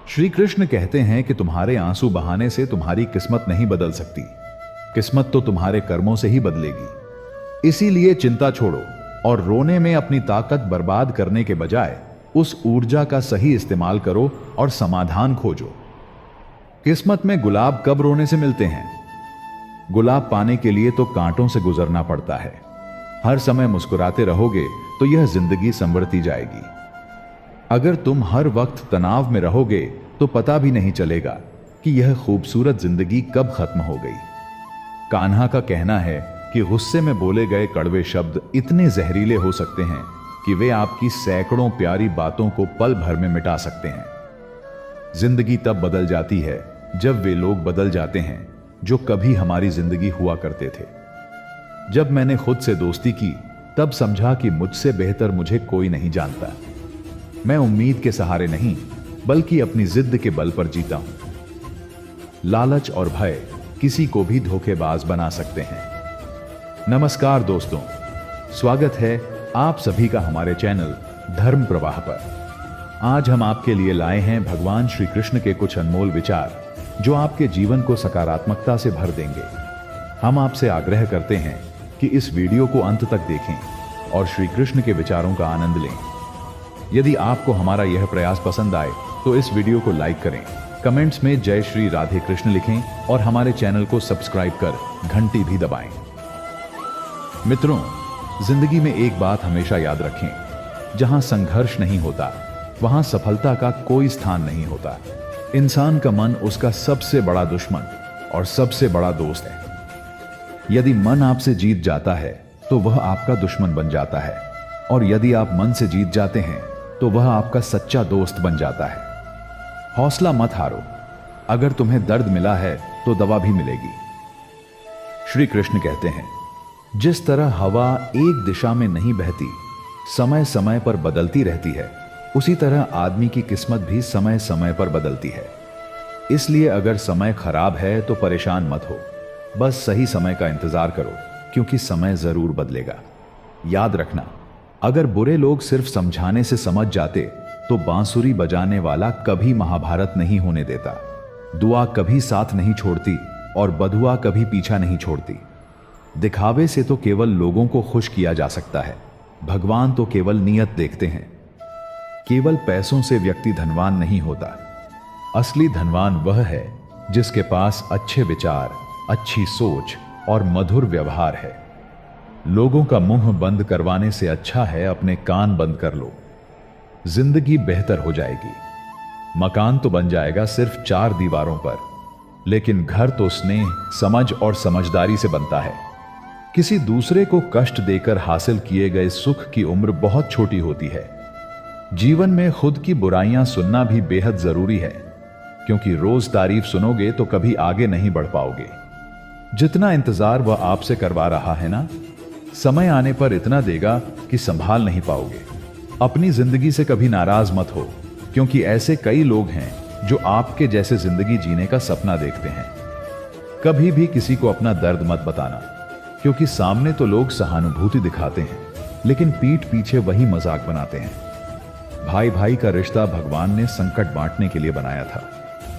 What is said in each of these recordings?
श्री कृष्ण कहते हैं कि तुम्हारे आंसू बहाने से तुम्हारी किस्मत नहीं बदल सकती, किस्मत तो तुम्हारे कर्मों से ही बदलेगी। इसीलिए चिंता छोड़ो और रोने में अपनी ताकत बर्बाद करने के बजाय उस ऊर्जा का सही इस्तेमाल करो और समाधान खोजो। किस्मत में गुलाब कब रोने से मिलते हैं? गुलाब पाने के लिए तो कांटों से गुजरना पड़ता है। हर समय मुस्कुराते रहोगे तो यह जिंदगी संवरती जाएगी। अगर तुम हर वक्त तनाव में रहोगे तो पता भी नहीं चलेगा कि यह खूबसूरत जिंदगी कब खत्म हो गई। कान्हा का कहना है कि गुस्से में बोले गए कड़वे शब्द इतने जहरीले हो सकते हैं कि वे आपकी सैकड़ों प्यारी बातों को पल भर में मिटा सकते हैं। जिंदगी तब बदल जाती है जब वे लोग बदल जाते हैं जो कभी हमारी जिंदगी हुआ करते थे। जब मैंने खुद से दोस्ती की तब समझा कि मुझसे बेहतर मुझे कोई नहीं जानता। मैं उम्मीद के सहारे नहीं बल्कि अपनी जिद के बल पर जीता हूं। लालच और भय किसी को भी धोखेबाज बना सकते हैं। नमस्कार दोस्तों, स्वागत है आप सभी का हमारे चैनल धर्म प्रवाह पर। आज हम आपके लिए लाए हैं भगवान श्री कृष्ण के कुछ अनमोल विचार जो आपके जीवन को सकारात्मकता से भर देंगे। हम आपसे आग्रह करते हैं कि इस वीडियो को अंत तक देखें और श्री कृष्ण के विचारों का आनंद लें। यदि आपको हमारा यह प्रयास पसंद आए तो इस वीडियो को लाइक करें, कमेंट्स में जय श्री राधे कृष्ण लिखें और हमारे चैनल को सब्सक्राइब कर घंटी भी दबाएं। मित्रों, जिंदगी में एक बात हमेशा याद रखें, जहां संघर्ष नहीं होता वहां सफलता का कोई स्थान नहीं होता। इंसान का मन उसका सबसे बड़ा दुश्मन और सबसे बड़ा दोस्त है। यदि मन आपसे जीत जाता है तो वह आपका दुश्मन बन जाता है, और यदि आप मन से जीत जाते हैं तो वह आपका सच्चा दोस्त बन जाता है। हौसला मत हारो, अगर तुम्हें दर्द मिला है तो दवा भी मिलेगी। श्री कृष्ण कहते हैं, जिस तरह हवा एक दिशा में नहीं बहती, समय समय पर बदलती रहती है, उसी तरह आदमी की किस्मत भी समय समय पर बदलती है। इसलिए अगर समय खराब है तो परेशान मत हो, बस सही समय का इंतजार करो, क्योंकि समय जरूर बदलेगा। याद रखना, अगर बुरे लोग सिर्फ समझाने से समझ जाते तो बांसुरी बजाने वाला कभी महाभारत नहीं होने देता। दुआ कभी साथ नहीं छोड़ती और बधुआ कभी पीछा नहीं छोड़ती। दिखावे से तो केवल लोगों को खुश किया जा सकता है, भगवान तो केवल नीयत देखते हैं। केवल पैसों से व्यक्ति धनवान नहीं होता। असली धनवान वह है जिसके पास अच्छे विचार, अच्छी सोच और मधुर व्यवहार है। लोगों का मुंह बंद करवाने से अच्छा है अपने कान बंद कर लो। जिंदगी बेहतर हो जाएगी। मकान तो बन जाएगा सिर्फ 4 दीवारों पर, लेकिन घर तो स्नेह, समझ और समझदारी से बनता है। किसी दूसरे को कष्ट देकर हासिल किए गए सुख की उम्र बहुत छोटी होती है। जीवन में खुद की बुराइयां सुनना भी बेहद जरूरी है, क्योंकि रोज तारीफ सुनोगे तो कभी आगे नहीं बढ़ पाओगे। जितना इंतजार वह आपसे करवा रहा है ना, समय आने पर इतना देगा कि संभाल नहीं पाओगे। अपनी जिंदगी से कभी नाराज मत हो, क्योंकि ऐसे कई लोग हैं जो आपके जैसे जिंदगी जीने का सपना देखते हैं। कभी भी किसी को अपना दर्द मत बताना, क्योंकि सामने तो लोग सहानुभूति दिखाते हैं, लेकिन पीठ पीछे वही मजाक बनाते हैं। भाई भाई का रिश्ता भगवान ने संकट बांटने के लिए बनाया था,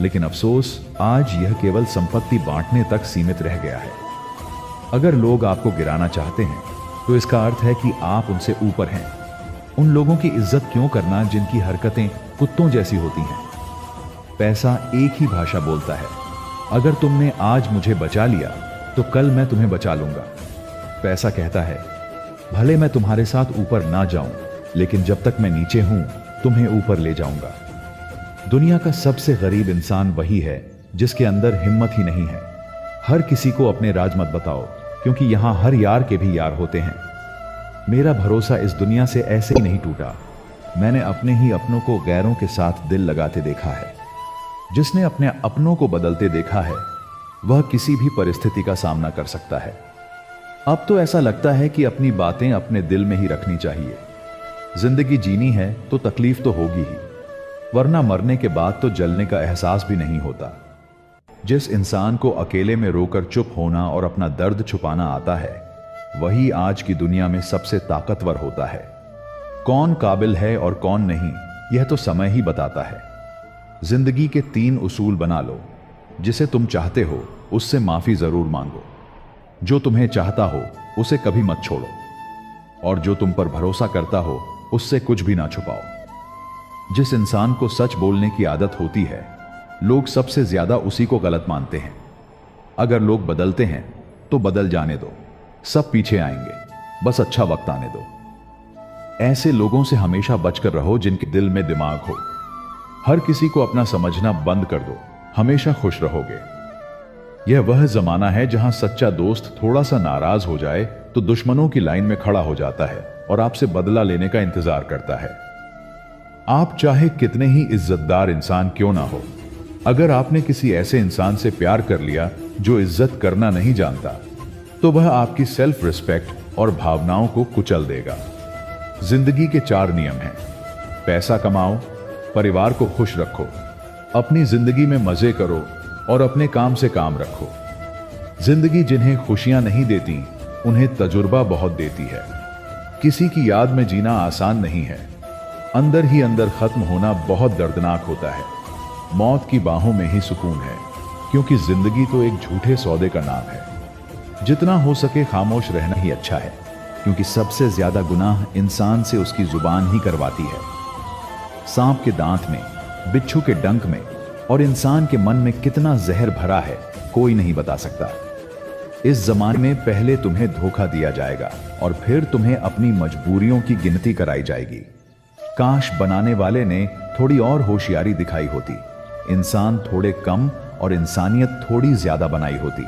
लेकिन अफसोस आज यह केवल संपत्ति बांटने तक सीमित रह गया है। अगर लोग आपको गिराना चाहते हैं तो इसका अर्थ है कि आप उनसे ऊपर हैं। उन लोगों की इज्जत क्यों करना जिनकी हरकतें कुत्तों जैसी होती हैं। पैसा एक ही भाषा बोलता है। अगर तुमने आज मुझे बचा लिया तो कल मैं तुम्हें बचा लूंगा। पैसा कहता है, भले मैं तुम्हारे साथ ऊपर ना जाऊं, लेकिन जब तक मैं नीचे हूं तुम्हें ऊपर ले जाऊंगा। दुनिया का सबसे गरीब इंसान वही है जिसके अंदर हिम्मत ही नहीं है। हर किसी को अपने राज मत बताओ, क्योंकि यहां हर यार के भी यार होते हैं। मेरा भरोसा इस दुनिया से ऐसे ही नहीं टूटा। मैंने अपने ही अपनों को गैरों के साथ दिल लगाते देखा है। जिसने अपने अपनों को बदलते देखा है वह किसी भी परिस्थिति का सामना कर सकता है। अब तो ऐसा लगता है कि अपनी बातें अपने दिल में ही रखनी चाहिए। जिंदगी जीनी है तो तकलीफ तो होगी ही, वरना मरने के बाद तो जलने का एहसास भी नहीं होता। जिस इंसान को अकेले में रोकर चुप होना और अपना दर्द छुपाना आता है, वही आज की दुनिया में सबसे ताकतवर होता है। कौन काबिल है और कौन नहीं, यह तो समय ही बताता है। जिंदगी के 3 उसूल बना लो। जिसे तुम चाहते हो उससे माफी जरूर मांगो, जो तुम्हें चाहता हो उसे कभी मत छोड़ो, और जो तुम पर भरोसा करता हो उससे कुछ भी ना छुपाओ। जिस इंसान को सच बोलने की आदत होती है, लोग सबसे ज्यादा उसी को गलत मानते हैं। अगर लोग बदलते हैं तो बदल जाने दो, सब पीछे आएंगे, बस अच्छा वक्त आने दो। ऐसे लोगों से हमेशा बचकर रहो जिनके दिल में दिमाग हो। हर किसी को अपना समझना बंद कर दो, हमेशा खुश रहोगे। यह वह जमाना है जहां सच्चा दोस्त थोड़ा सा नाराज हो जाए तो दुश्मनों की लाइन में खड़ा हो जाता है और आपसे बदला लेने का इंतजार करता है। आप चाहे कितने ही इज्जतदार इंसान क्यों ना हो, अगर आपने किसी ऐसे इंसान से प्यार कर लिया जो इज्जत करना नहीं जानता, तो वह आपकी सेल्फ रिस्पेक्ट और भावनाओं को कुचल देगा। जिंदगी के 4 नियम हैं। पैसा कमाओ, परिवार को खुश रखो, अपनी जिंदगी में मजे करो और अपने काम से काम रखो। जिंदगी जिन्हें खुशियां नहीं देती, उन्हें तजुर्बा बहुत देती है। किसी की याद में जीना आसान नहीं है, अंदर ही अंदर खत्म होना बहुत दर्दनाक होता है। मौत की बाहों में ही सुकून है, क्योंकि जिंदगी तो एक झूठे सौदे का नाम है। जितना हो सके खामोश रहना ही अच्छा है, क्योंकि सबसे ज्यादा गुनाह इंसान से उसकी जुबान ही करवाती है। सांप के दांत में, बिच्छू के डंक में और इंसान के मन में कितना जहर भरा है, कोई नहीं बता सकता। इस जमाने में पहले तुम्हें धोखा दिया जाएगा और फिर तुम्हें अपनी मजबूरियों की गिनती कराई जाएगी। काश बनाने वाले ने थोड़ी और होशियारी दिखाई होती, इंसान थोड़े कम और इंसानियत थोड़ी ज्यादा बनाई होती।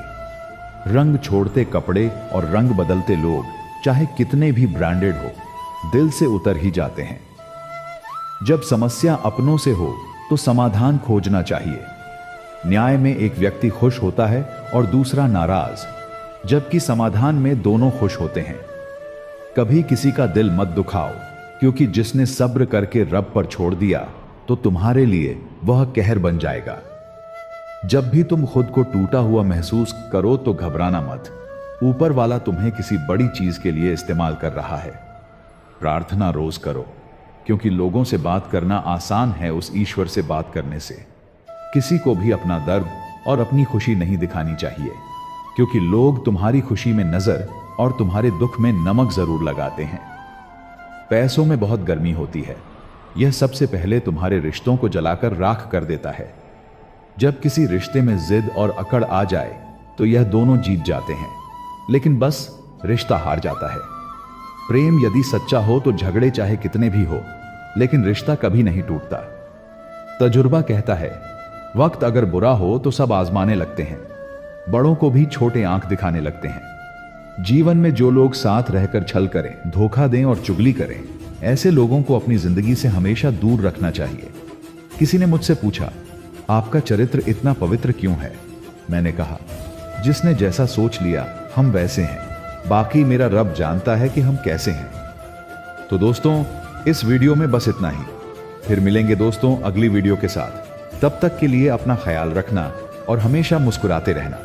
रंग छोड़ते कपड़े और रंग बदलते लोग चाहे कितने भी ब्रांडेड हो, दिल से उतर ही जाते हैं। जब समस्या अपनों से हो तो समाधान खोजना चाहिए। न्याय में एक व्यक्ति खुश होता है और दूसरा नाराज, जबकि समाधान में दोनों खुश होते हैं। कभी किसी का दिल मत दुखाओ, क्योंकि जिसने सब्र करके रब पर छोड़ दिया तो तुम्हारे लिए वह कहर बन जाएगा। जब भी तुम खुद को टूटा हुआ महसूस करो तो घबराना मत, ऊपर वाला तुम्हें किसी बड़ी चीज के लिए इस्तेमाल कर रहा है। प्रार्थना रोज करो, क्योंकि लोगों से बात करना आसान है उस ईश्वर से बात करने से। किसी को भी अपना दर्द और अपनी खुशी नहीं दिखानी चाहिए, क्योंकि लोग तुम्हारी खुशी में नजर और तुम्हारे दुख में नमक जरूर लगाते हैं। पैसों में बहुत गर्मी होती है, यह सबसे पहले तुम्हारे रिश्तों को जलाकर राख कर देता है। जब किसी रिश्ते में जिद और अकड़ आ जाए तो यह दोनों जीत जाते हैं, लेकिन बस रिश्ता हार जाता है। प्रेम यदि सच्चा हो तो झगड़े चाहे कितने भी हो, लेकिन रिश्ता कभी नहीं टूटता। तजुर्बा कहता है, वक्त अगर बुरा हो तो सब आजमाने लगते हैं, बड़ों को भी छोटे आंख दिखाने लगते हैं। जीवन में जो लोग साथ रहकर छल करें, धोखा दें और चुगली करें, ऐसे लोगों को अपनी जिंदगी से हमेशा दूर रखना चाहिए। किसी ने मुझसे पूछा, आपका चरित्र इतना पवित्र क्यों है? मैंने कहा, जिसने जैसा सोच लिया हम वैसे हैं, बाकी मेरा रब जानता है कि हम कैसे हैं। तो दोस्तों, इस वीडियो में बस इतना ही। फिर मिलेंगे दोस्तों अगली वीडियो के साथ। तब तक के लिए अपना ख्याल रखना और हमेशा मुस्कुराते रहना।